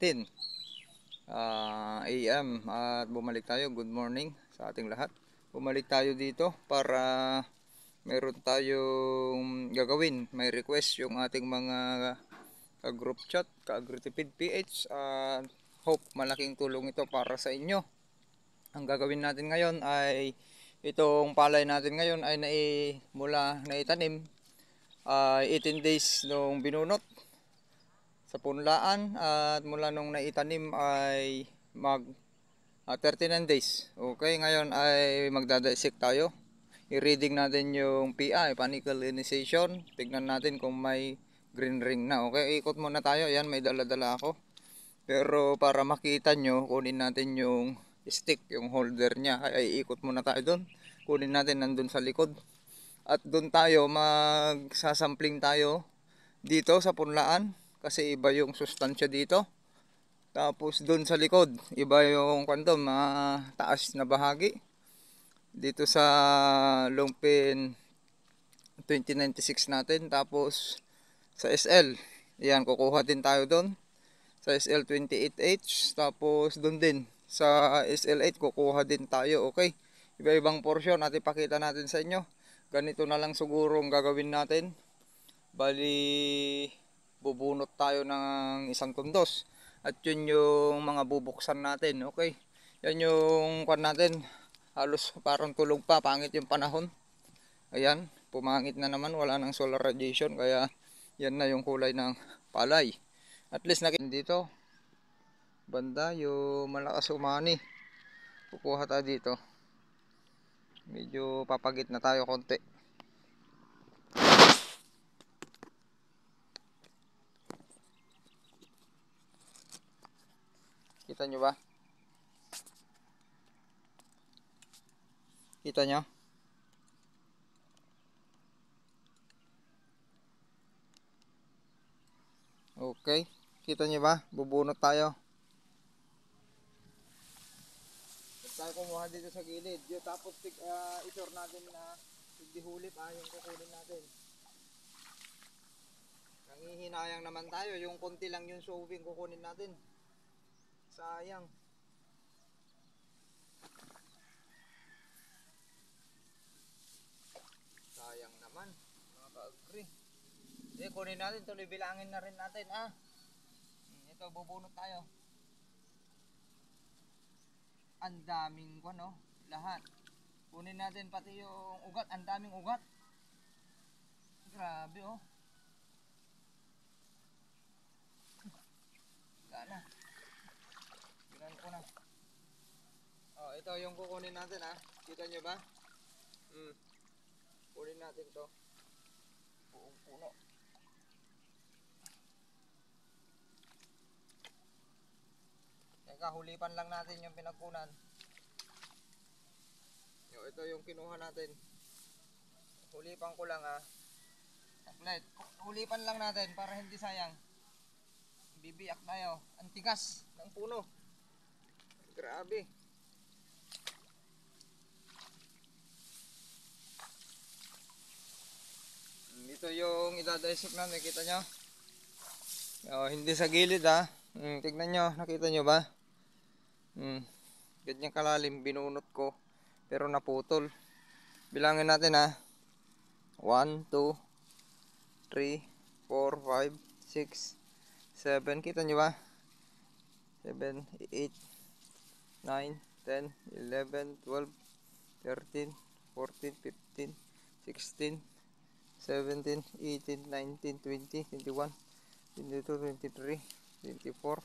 10 AM at bumalik tayo. Good morning sa ating lahat. Bumalik tayo dito para meron tayong gagawin. May request yung ating mga group chat, ka-Agritipid PH, at hope malaking tulong ito para sa inyo. Ang gagawin natin ngayon ay itong palay natin ngayon ay mula naitanim 18 days nung binunot sa punlaan, at mula nung naitanim ay 39 days. Okay, ngayon ay magdadisect tayo. I-reading natin yung PI, panicle ionization. Tignan natin kung may green ring na. Okay, ikot muna tayo. Ayan, may dala-dala ako. Pero para makita nyo, kunin natin yung stick, yung holder niya. Ay ikot muna tayo doon. Kunin natin nandun sa likod. At doon tayo magsasampling tayo dito sa punlaan. Kasi iba yung sustansya dito. Tapos doon sa likod, iba yung mataas na bahagi. Dito sa Longpin 2096 natin. Tapos sa SL, yan, kukuha din tayo doon. Sa SL 28H. Tapos doon din sa SL8 kukuha din tayo. Okay, iba-ibang portion at ipakita natin sa inyo. Ganito na lang siguro ang gagawin natin. Bali, bubunot tayo ng isang tundos. At yun yung mga bubuksan natin. Okay, yan yung natin. Halos parang tulog pa, pangit yung panahon. Ayan, pumangit na naman, wala nang solar radiation. Kaya yan na yung kulay ng palay. At least dito banda yung malakas umani. Kukuha tayo dito. Medyo papagit na tayo konti. Kita nyo ba? Kita nyo? Okay, kita nyo ba? Bubunot tayo. Tayo kumuha dito sa gilid. Tapos isor natin na igdihulip yung kukunin natin. Nangihinayang naman tayo. Yung konti lang yung sowing kukunin natin. Sayang. Sayang naman. Mga ka-agri. Kunin natin. Tuloy bilangin na rin natin. Ito, bubunot tayo. Ang daming lahat. Kunin natin pati yung ugat. Ang daming ugat. Grabe Gana. Ginan ko na. Ito yung kukunin natin Kita nyo ba? Kunin natin to. Buong puno. Teka, hulipan lang natin yung pinagkunan. Ito yung kinuha natin. Hulipan ko lang Saglit. Hulipan lang natin para hindi sayang. Bibiyak tayo. Ang tigas ng puno. Grabe. Ito yung idadaisip namin. Kita nyo? Hindi sa gilid tignan nyo. Nakita nyo ba? Ganyan kalalim binunot ko. Pero naputol. Bilangin natin 1, 2, 3, 4, 5, 6, 7. Kita nyo ba? 7, 8, 9, 10, 11, 12, 13, 14, 15, 16, 17, 18, 19, 20, 21, 22, 23, 24,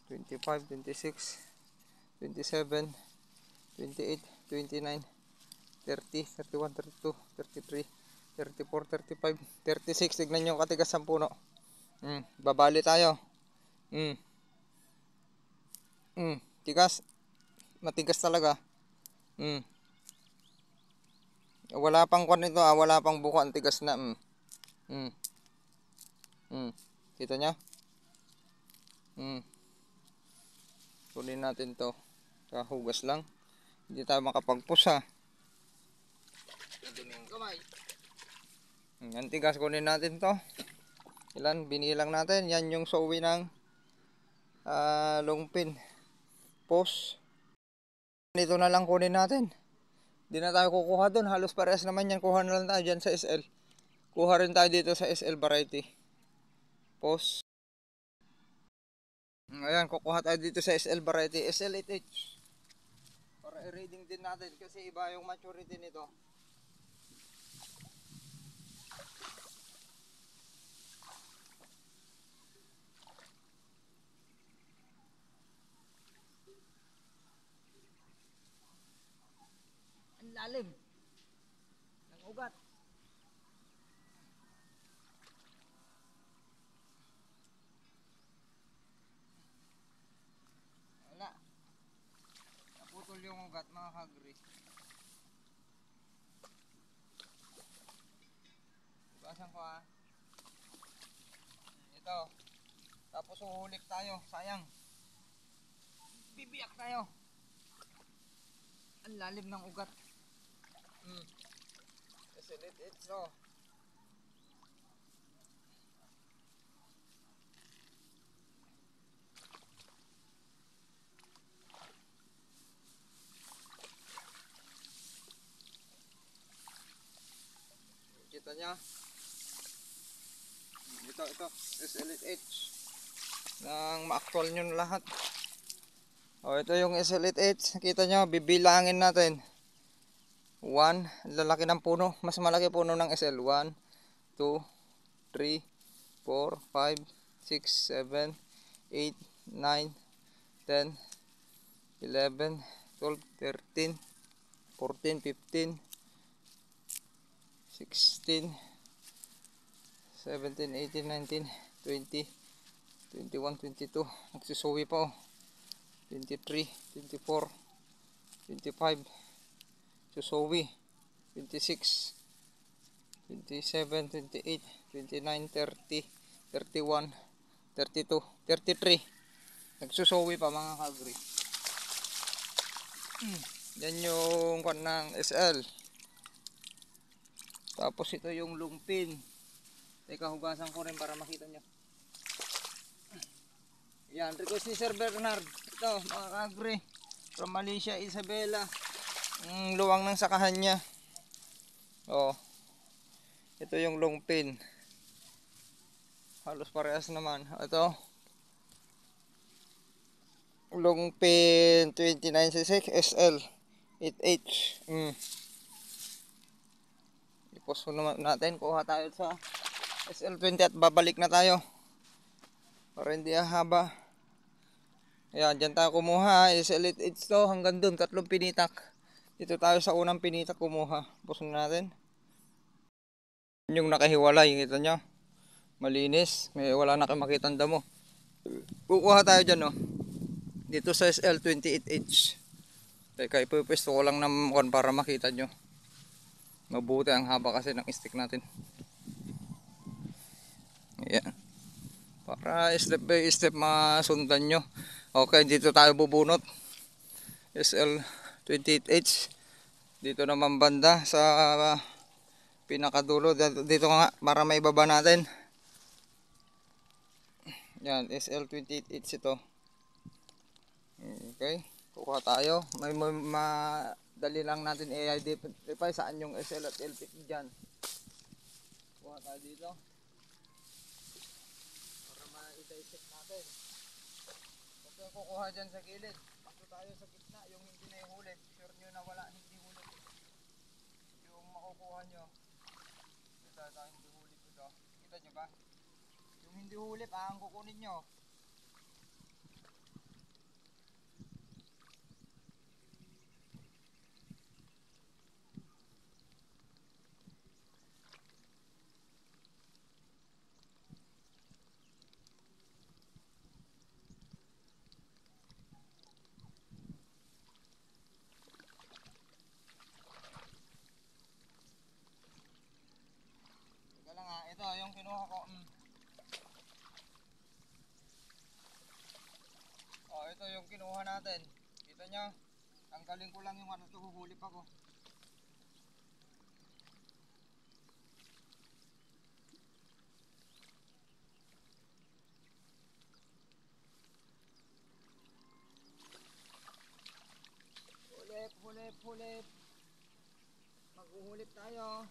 25, 26, 27, 28, 29, 30, 31, 32, 33, 34, 35, 36. Tignan nyo yung katigas ng puno. Babali tayo. Tigas. Matigas talaga. Wala pang ito wala pang buko, ang tigas na. Kita nyo? Kunin natin to. Kahugas lang. Hindi tayo makapagpus Duming kamay. Ang tigas, kunin natin to. Ilan? Binilang natin. Yan yung sowi ng long pin, post. Dito na lang kunin natin. Di na tayo kukuha doon. Halos parehas naman yan. Kuha na lang tayo dyan sa SL. Kuha rin tayo dito sa SL variety. Post. Ayan, kukuha tayo dito sa SL variety. SL8H. Para i-reading din natin kasi iba yung maturity nito. Ang lalim ng ugat. Wala. Naputol yung ugat mga kagri. Basan ko ha. Ito. Tapos uhulik tayo. Sayang. Bibiyak tayo. Ang lalim ng ugat. SL8H no. Kita nyo. Ito. SL8H. Nang ma-actual nyo na lahat. O, ito yung SL8H. Kita nyo, bibilangin natin. 1, lalaki ng puno. Mas malaki puno ng SL. 1, 2, 3, 4, 5, 6, 7, 8, 9, 10, 11, 12, 13, 14, 15, 16, 17, 18, 19, 20, 21, 22. Nagsusuwi pa oh. 23, 24, 25, susuwi. 26, 27, 28, 29, 30, 31, 32, 33. Nagsusuwi pa mga kagri. Yan yung kwan ng SL. Tapos ito yung lungpin. Teka, hugasan ko rin para makita nyo. Yan, request ni Sir Bernard. Ito, mga kagre. From Malaysia, Isabela. Luwang ng sakahan niya. Oh. Ito yung long pin. Halos parehas naman. Ito. Long pin 29cc SL 8H. Ipost naman natin. Kuha tayo sa SL20 at babalik na tayo. Para hindi haba. Ayan, dyan tayo kumuha. SL8H to hanggang dun. 3 pinitak. Dito tayo sa unang pinitak kumuha. Post natin. Yung nakahiwalay. Kita nyo. Malinis. Wala na kayo makita ang damo. Kukuha tayo dyan no. Dito sa SL28H. Teka, ipupwesto ko lang naman para makita nyo. Mabuti ang haba kasi ng stick natin. Ayan. Para step by step masundan nyo. Okay, dito tayo bubunot. SL28H. Dito naman banda sa pinakadulo. Dito nga para maibaba natin. Yan, SL28H ito. Okay, kuha tayo. May madali lang natin i-identify saan yung SL at LP dyan. Kuha tayo dito. Para ma-dissect natin. Okay, kukuha dyan sa gilid. Dito tayo sa gitna, yung hindi na ihulip. Sure nyo na wala, hindi hulip. Yung makukuha nyo. Dito tayo hindi hulip ito. Kita nyo ba? Yung hindi hulip, ang kukunin nyo. Ito yung kinuha ko. Oh, ito yung kinuha natin. Kita nyo? Tanggalin ko lang yung ano ito, huhulip ako. hulip. Maghuhulip tayo.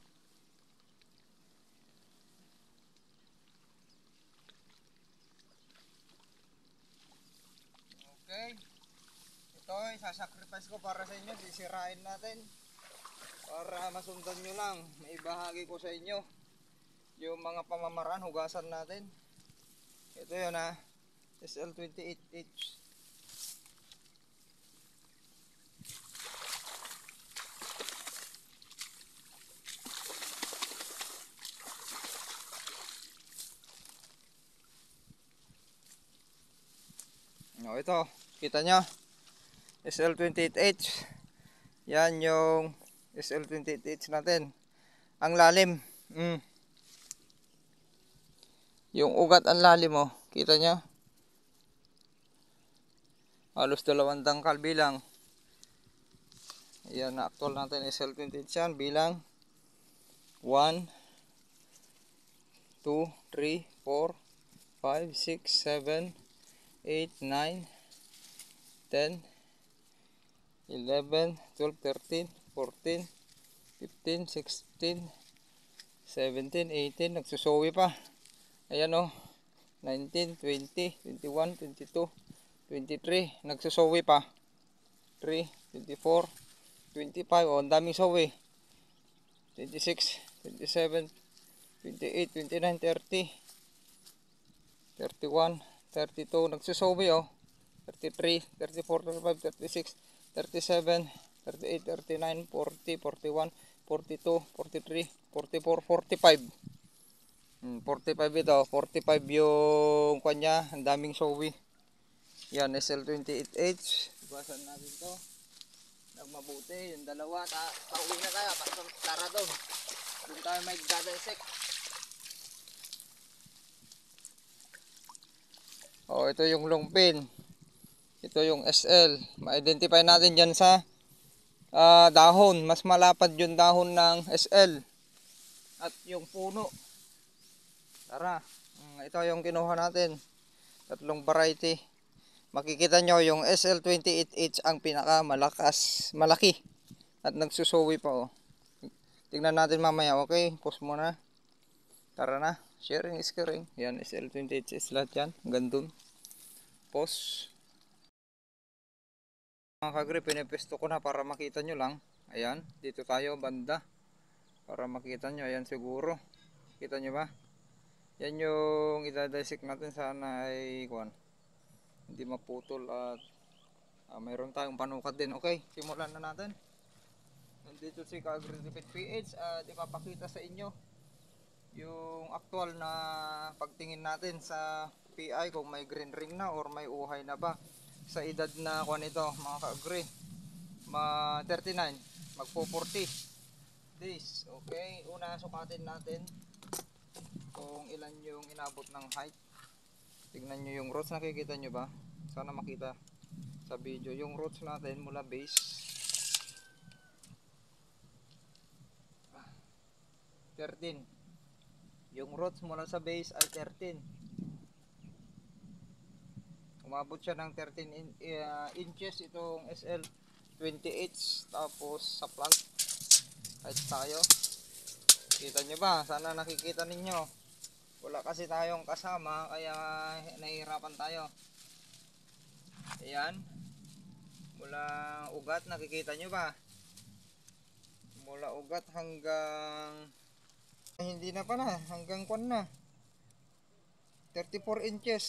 Okay. Ito ay sasacrifice ko para sa inyo. Sisirain natin. Para masundan nyo lang. Maibahagi ko sa inyo yung mga pamamaraan. Hugasan natin. Ito yun ha. SL28H. O, ito, kita nyo, SL28H. Yan yung SL28H natin. Ang lalim. Yung ugat ang lalim, oh. Kita nyo? Halos 2 dangkal bilang. Yan na actual natin SL28 yan. Bilang 1, 2, 3, 4, 5, 6, 7, 8, 9, 10, 11, 12, 13, 14, 15, 16, 17, 18, nagsusuwi pa. Ayan o, 19, 20, 21, 22, 23, nagsusuwi pa. 3, 24, 25, o ang daming suwi. 26, 27, 28, 29, 30, 31, 32, nagsusuwi o. 33, 34, 35, 36, 37, 38, 39, 40, 41, 42, 43, 44, 45. 45 ito, 45 yung kanya, ang daming showy. Yan, SL28H. Ibasan natin to. Nagmabuti, yung dalawa, pauwi na tayo, tara doon. Doon tayo may dadasek. O, ito yung long pin. Ito yung SL. Ma-identify natin dyan sa dahon. Mas malapad yung dahon ng SL. At yung puno. Tara, ito yung kinuha natin. Tatlong variety. Makikita nyo yung SL28H ang pinakamalakas, malaki. At nagsusuwi pa, oh. Tingnan natin mamaya, okay? Pause muna. Tara na, sharing is caring. Yan, SL28H lahat yan. Gandun. Pause. Mga kagre, pinipesto ko na para makita nyo lang. Ayan, dito tayo banda. Para makita nyo, ayan siguro. Kita nyo ba? Yan yung idadisik natin, sana ay hindi maputol at mayroon tayong panukat din. Okay, simulan na natin. Nandito si Ka-Agritipid PH at ipapakita sa inyo yung actual na pagtingin natin sa PI kung may green ring na or may uhay na ba sa edad na ito mga ka-agri. 39, magpo 40 days. Okay, una sukatin natin kung ilan yung inabot ng height. Tingnan nyo yung roots, nakikita nyo ba? Sana makita sa video yung roots natin mula base 13. Yung roots mula sa base ay 13. Umabot siya ng 13 inches itong SL28. Tapos sa plant height tayo, kita nyo ba? Sana nakikita ninyo. Wala kasi tayong kasama kaya nahihirapan tayo. Ayan. Mula ugat, nakikita nyo ba? Mula ugat hanggang hindi na pala, hanggang kwan na 34 inches.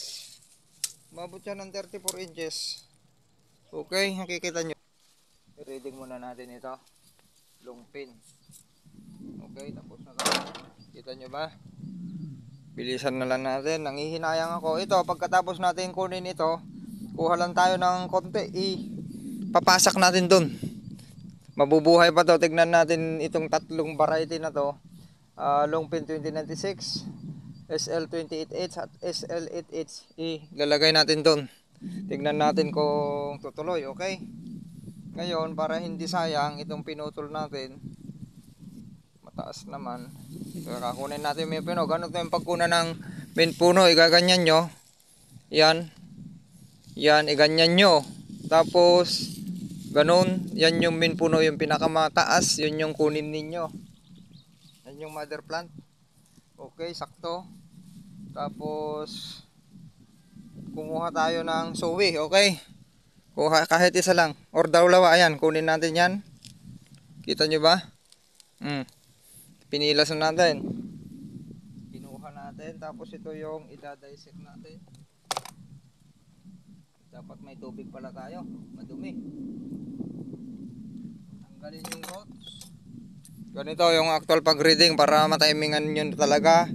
Mabot siya ng 34 inches. Okay, nakikita nyo. I-reading muna natin ito. Long pin. Okay, tapos na tayo. Kita nyo ba? Bilisan na lang natin. Nangihinayang ako. Ito, pagkatapos natin kunin ito, kuha lang tayo ng konti. Papasak natin dun. Mabubuhay pa to. Tignan natin itong tatlong variety na to. Long pin 2096, SL28H at SL8H. Lalagay natin dun. Tignan natin kung tutuloy. Okay? Ngayon, para hindi sayang itong pinutol natin, mataas naman. Kakakunin natin may puno. Ganun yung pagkunan ng main puno. Igaganyan nyo. Yan. Yan. Iganyan nyo. Tapos Ganon, yan yung main puno, yung pinakamataas, yun yung kunin ninyo. Yan yung mother plant. Okay, sakto. Tapos kumuha tayo ng suwi, okay? Kuha kahit isa lang or dalawa, ayan, kunin natin yan. Kita nyo ba? Pinilas na natin. Kinuha natin, tapos ito yung idadissect natin. Dapat may tubig pala tayo, madumi. Tanggalin yung roots. Ganito yung actual pag-reading para matimingan nyo talaga.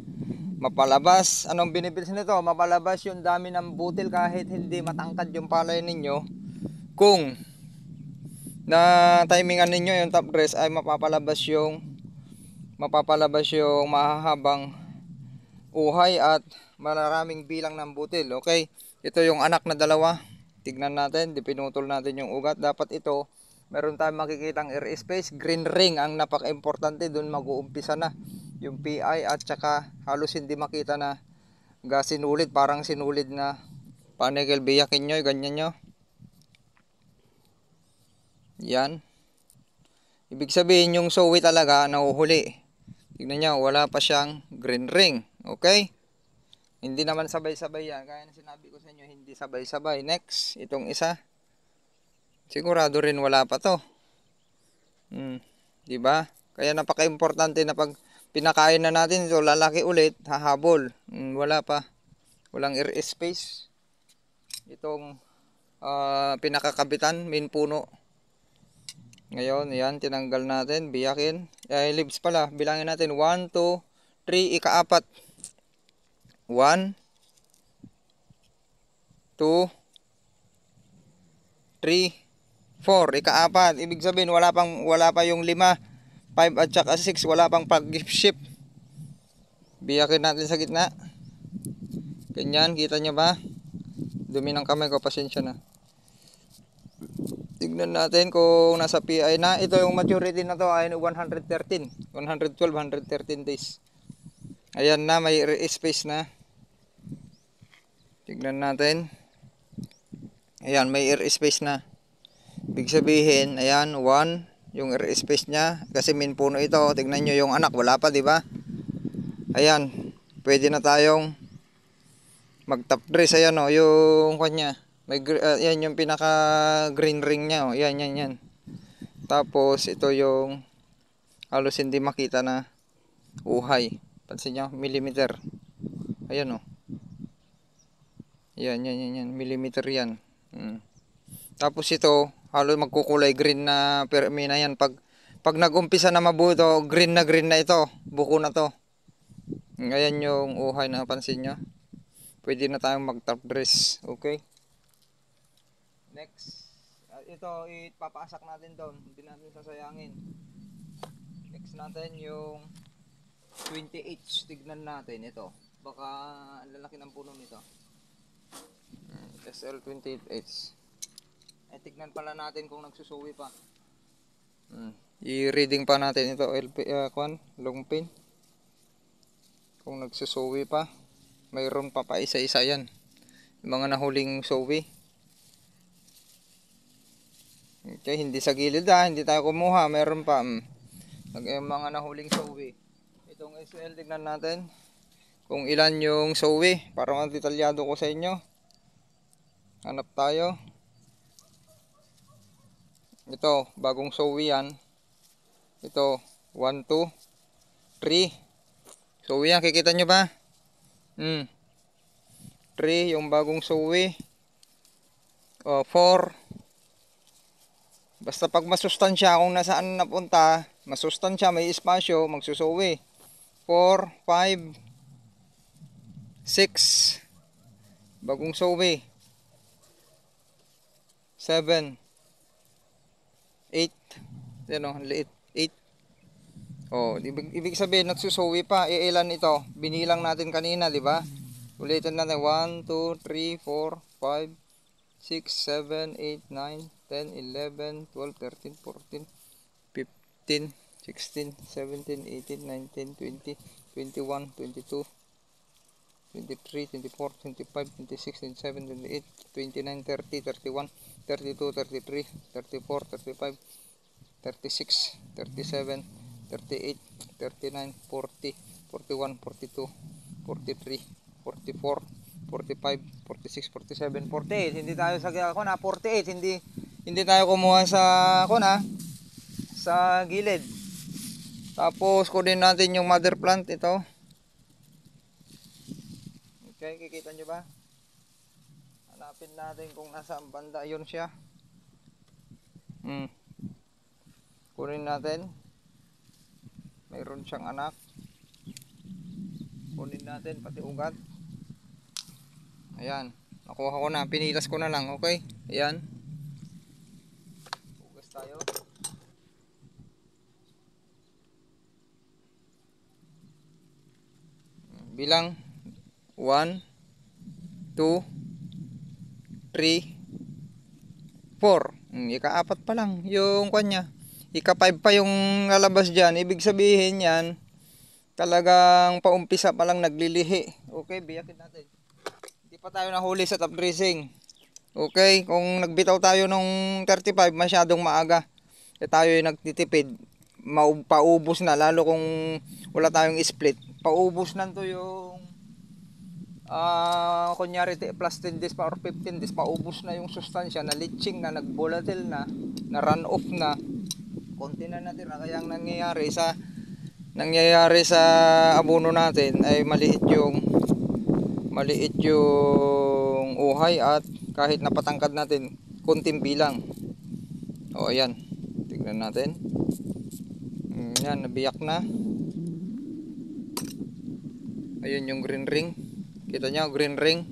Mapalabas. Anong binibilis nito? Mapalabas yung dami ng butil kahit hindi matangkad yung palay ninyo. Kung na timingan ninyo yung top dress ay mapapalabas yung mahahabang uhay at maraming bilang ng butil. Okay? Ito yung anak na dalawa. Tignan natin, pinutol natin yung ugat. Dapat ito, meron tayong makikitang air space. Green ring ang napaka-importante. Doon mag-uumpisa na yung PI at saka halos hindi makita na sinulid. Parang sinulid na panigel. Biyakin nyo, ganyan nyo. Yan. Ibig sabihin yung suwi talaga nahuhuli. Tignan nyo, wala pa siyang green ring. Okay? Hindi naman sabay-sabay yan. Kaya na sinabi ko sa inyo, hindi sabay-sabay. Next, itong isa. Sigurado rin wala pa to. Diba? Kaya napaka-importante na pag pinakain na natin ito, lalaki ulit, hahabol. Wala pa. Walang air space. Itong pinakakabitan, main puno. Ngayon, yan, tinanggal natin, biyakin. Leaves pala, bilangin natin. 1, 2, 3, ikaapat. 1, 2, 3, 4, ikaapat. Ibig sabihin wala pa yung 5, 5 at saka 6, wala pang pag-shift. Biyakin natin sa gitna. Ganyan, kita nyo ba? Dumi ng kamay ko, pasensya na. Tignan natin kung nasa PI na. Ito yung maturity na to ay 113, 112, 113 days. Ayan na, may space na. Tignan natin. Ayan, may air space na. Ibig sabihin, ayan, 1, yung air space niya. Kasi main puno ito. Tignan nyo yung anak, wala pa, di ba? Ayan, pwede na tayong mag-top dress. Ayan o, yung kanya. Yan yung pinaka green ring niya. O. Yan, yan, yan. Tapos, ito yung halos hindi makita na uhay. Pansin nyo, millimeter. Ayan o. Yan, yan, yan, yan. Millimeter yan. Tapos ito, halos magkukulay green na permina yan. Pag nag-umpisa na mabuto, green na ito. Buko na to. Ngayon yung uhay na pansin nyo. Pwede na tayong mag-top dress. Okay. Next. Ito, ipapaasak natin doon. Hindi natin sasayangin. Next natin yung 20H. Tignan natin ito. Baka lalaki ng puno nito. SL28H. Tignan pala natin kung nagsusuwi pa. I-reading pa natin ito. Long pin. Kung nagsusuwi pa. Mayroon pa isa-isa yan. Yung mga nahuling suwi. Okay, hindi sa gilid hindi tayo kumuha. Mayroon pa. Mga nahuling suwi. Itong SL, tignan natin. Kung ilan yung suwi. Para mga detalyado ko sa inyo. Hanap tayo. Ito, bagong suwi yan. Ito, 1, 2, 3. Suwi yan, kikita nyo ba? 3, yung bagong suwi. 4. Basta pag masustansya, kung nasaan napunta, masustansya, may espasyo, magsusuwi. 4, 5, 6. Bagong suwi. 7, 8. Yan o, liit. 8. Oh, ibig sabihin nagsusuwi pa. Ilan ito? Binilang natin kanina, di ba? Ulitin natin. 1, 2, 3, 4, 5, 6, 7, 8, 9, 10, 11, 12, 13, 14, 15, 16, 17, 18, 19, 20, 21, 22, 23, 24, 25, 26, 27, 28, 29, 30, 31, 32, 33, 34, 35, 36, 37, 38, 39, 40, 41, 42, 43, 44, 45, 46, 47, 48. Hindi tayo sa ako na 48, hindi tayo kumuha sa ako na sa gilid. Tapos kunin natin yung mother plant ito. Okay, kikita nyo ba? Hanapin natin kung nasa banda. Yun siya. Kunin natin. Mayroon siyang anak. Kunin natin pati ugat. Ayan. Nakuha ko na. Pinilas ko na lang. Okay. Ayan. Hugas tayo. Bilang 1, 2, 3, 4. Ika-4 pa lang yung kanya. Ika-5 pa yung lalabas dyan. Ibig sabihin yan, talagang paumpisa pa lang naglilihi. Okay, biyakin natin. Hindi pa tayo nahuli sa top dressing. Okay, kung nagbitaw tayo nung 35, masyadong maaga. Tayo yung nagtitipid. Paubos na, lalo kung wala tayong split. Paubos na to yung kunyari plus 10 days pa or 15 days, paubos na yung sustansya na leaching na, nag-volatile na run off na. Konti na natira. Kaya ang nangyayari sa abono natin ay maliit yung uhay, at kahit napatangkad natin konting bilang. O ayan, tignan natin. Yan, nabiyak na. Ayun yung green ring. Kita nyo, green ring.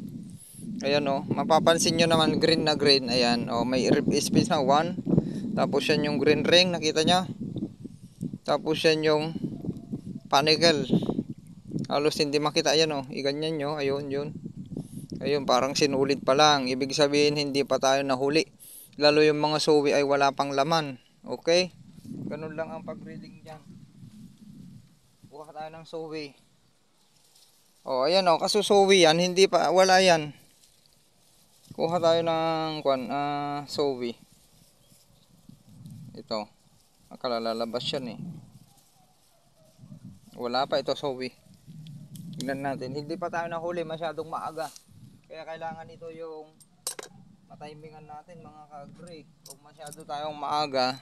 Ayan o, mapapansin nyo naman green na green. Ayan o, may space na 1. Tapos yan yung green ring, nakita nyo. Tapos yan yung panicle. Halos hindi makita. Ayan o, iganyan nyo. Ayun, yun. Ayun, parang sinulid pa lang. Ibig sabihin hindi pa tayo nahuli. Lalo yung mga suwi ay wala pang laman. Okay? Ganun lang ang pag-reading dyan. Kuha tayo ng suwi. O, ayan o, kasusuwi yan, hindi pa, wala yan. Kuha tayo ng suwi. Ito, nakalalabas yan eh. Wala pa ito suwi. Tignan natin, hindi pa tayo nahuli, masyadong maaga. Kaya kailangan ito yung matimingan natin mga ka-gray. Kung masyado tayong maaga,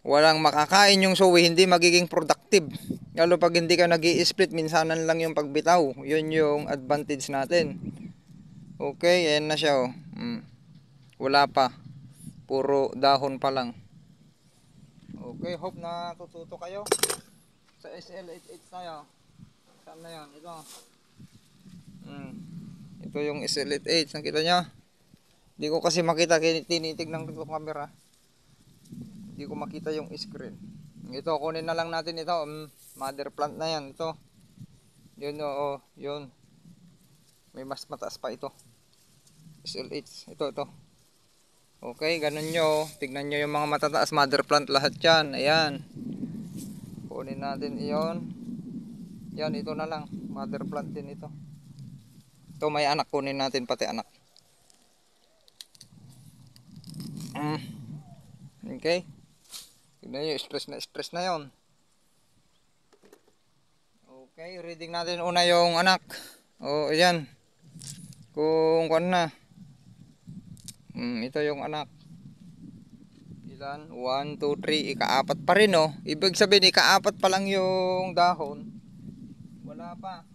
walang makakain yung suwi, hindi magiging productive. Lalo pag hindi ka nag-i-split, minsanan lang yung pagbitaw. Yun yung advantage natin. Okay, ayan na siya oh. Wala pa. Puro dahon pa lang. Okay, hope na tututo kayo. Sa SL88 tayo. Saan na yan? Ito. Ito yung SL88. Nakita nyo? Hindi ko kasi makita. Tinitignan ko yung camera. Hindi ko makita yung screen. Ito, kunin na lang natin ito. Mother plant na yan. Ito. Yun o. Yun. May mas mataas pa ito. SL8. Ito. Okay, ganun nyo. Tignan nyo yung mga matataas mother plant lahat yan. Ayan. Kunin natin iyon. Yan, ito na lang. Mother plant din ito. Ito may anak. Kunin natin pati anak. Okay. Tignan nyo, stress na yon. Okay, reading natin una yung anak. O, ayan. Kung kuan na. Ito yung anak. Ilan? 1, 2, 3. Ika-4 pa rin oh. Ibig sabihin ika-4 pa lang yung dahon. Wala pa.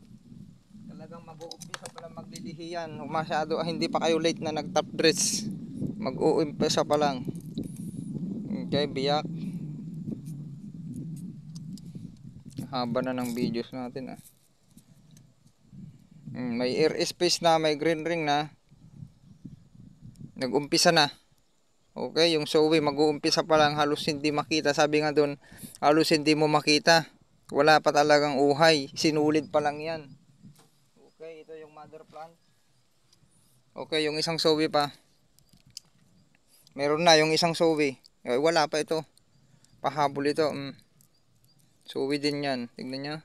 Talagang mag-uumpisa pa lang maglilihi yan. Masyado, hindi pa kayo late na nag-top dress. Mag-uumpisa pa lang. Okay, biyak. Haba na ng videos natin ah. May air space na, may green ring na. Nag-umpisa na. Okay, yung suwi mag-uumpisa pa lang, halos hindi makita. Sabi nga doon, halos hindi mo makita. Wala pa talagang uhay. Sinulid pa lang yan. Okay, ito yung mother plant. Okay, yung isang suwi pa. Meron na yung isang suwi. Wala pa ito. Pahabol ito. Suwi din yan. Tignan nyo.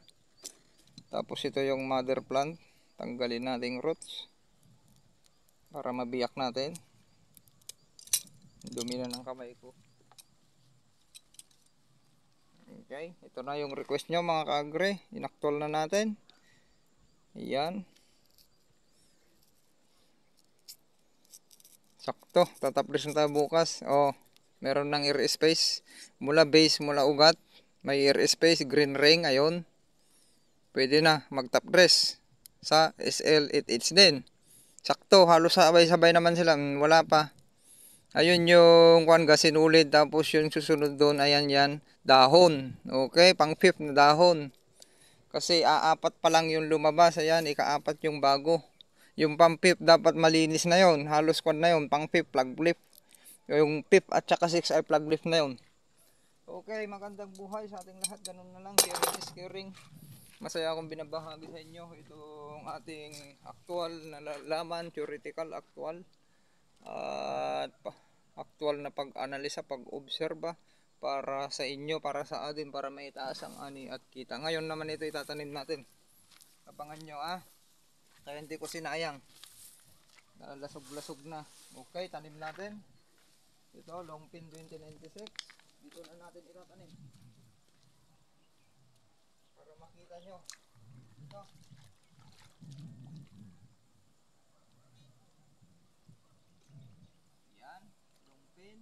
Tapos ito yung mother plant. Tanggalin natin roots para mabiyak natin. Dumi na ng kamay ko. Okay, ito na yung request nyo mga kaagre. Inaktol na natin. Ayan. Sakto, tatapos na tayo bukas. Meron ng air space. Mula base, mula ugat. May air space, green ring, ayun. Pwede na mag-top dress sa SL8H din. Sakto, halos sabay-sabay naman sila. Wala pa. Ayun yung kuan gasin ulit. Tapos yung susunod doon, ayan yan. Dahon. Okay, pang fifth na dahon. Kasi aapat pa lang yung lumabas. Ayan, ika-apat yung bago. Yung pang fifth dapat malinis na yon. Halos kuan na yon. Pang fifth, plug lift. Yung fifth at saka 6 ay plug lift na yon. Okay, magandang buhay sa ating lahat. Ganun na lang. Caring. Masaya akong binabahagi sa inyo itong ating actual na laman, theoretical actual. At actual na pag-analisa, pag-obserba para sa inyo, para sa atin, para maitaas ang ani at kita. Ngayon naman ito itatanim natin. Abangan nyo kaya hindi ko sinayang. Lasog-lasog na. Okay, tanim natin. Ito, Longpin 2096. Dito na natin itatanim. Para makita nyo. Ito. Yan, Longpin.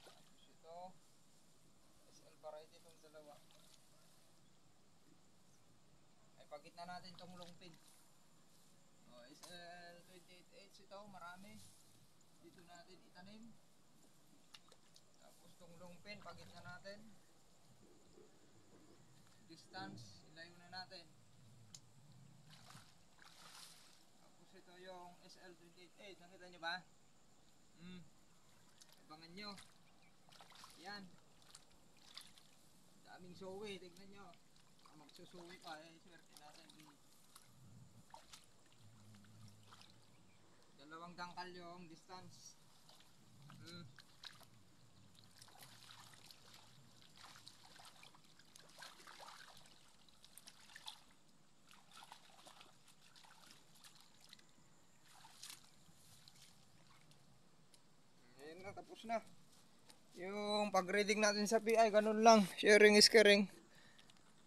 Tapos ito, SL variety itong dalawa. Ay, pagit na natin itong Longpin. SL28H ito, marami. Dito natin itanim. Tapos itong Longpin, pagit na natin. Distance, ilayo na natin. Tapos ito yung SL28H, nakita nyo ba? Abangan nyo. Yan. Daming suwi, tignan nyo. Magsusuwi pa, swerte natin. Dalawang dangkal yung distance. Ayan na, tapos na. Yung pag-reading natin sa PI, ganun lang. Sharing is caring.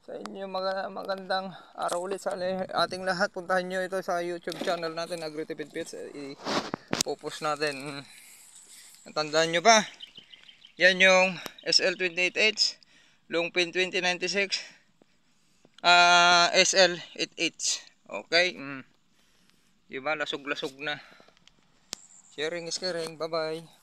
Sa inyo magandang araw ulit sa ating lahat. Puntahan nyo ito sa YouTube channel natin, Agritipid Pets. I-post natin. Tandaan nyo ba? Yan yung SL28H, Longpin 2096, SL8H. Okay? Diba? Lasog-lasog na. Sharing is caring. Bye-bye.